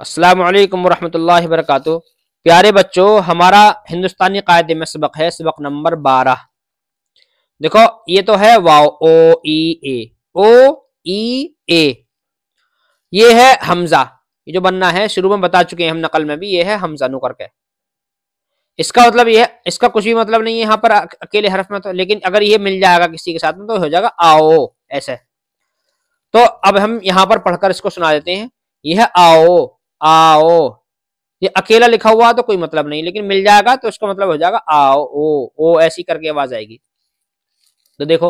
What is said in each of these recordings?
अस्सलामु अलैकुम वरहमतुल्लाहि वबरकातुहू। प्यारे बच्चों, हमारा हिंदुस्तानी कायदे में सबक है, सबक नंबर 12। देखो, ये तो है वाओ, ओ ई ए, ओ ई ए। ये है हमजा, ये जो बनना है शुरू में बता चुके हैं हम नकल में भी, ये है हमजा नु करके। इसका मतलब ये है, इसका कुछ भी मतलब नहीं है यहाँ पर अकेले हरफ में तो, लेकिन अगर ये मिल जाएगा किसी के साथ में तो हो जाएगा आओ ऐसे। तो अब हम यहाँ पर पढ़कर इसको सुना देते हैं। यह है आओ, आओ। ये अकेला लिखा हुआ तो कोई मतलब नहीं, लेकिन मिल जाएगा तो उसका मतलब हो जाएगा आओ, ओ ऐसी करके आवाज आएगी। तो देखो,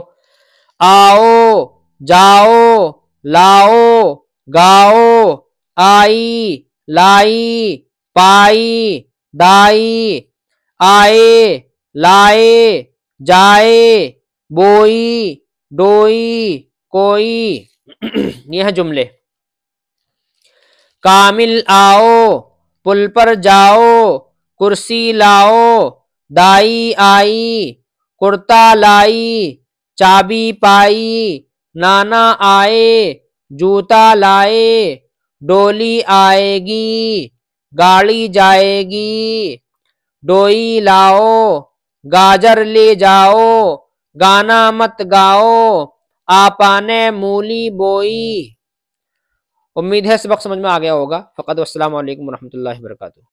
आओ, जाओ, लाओ, गाओ, आई, लाई, पाई, दाई, आए, लाए, जाए, बोई, डोई, कोई। ये है जुमले। कामिल आओ, पुल पर जाओ, कुर्सी लाओ, दाई आई, कुर्ता लाई, चाबी पाई, नाना आए, जूता लाए, डोली आएगी, गाड़ी जाएगी, डोई लाओ, गाजर ले जाओ, गाना मत गाओ, आपा ने मूली बोई। उम्मीद है सबक समझ में आ गया होगा। फ़कत वस्सलामु अलैकुम वरहमतुल्लाहि वबरकातुहू।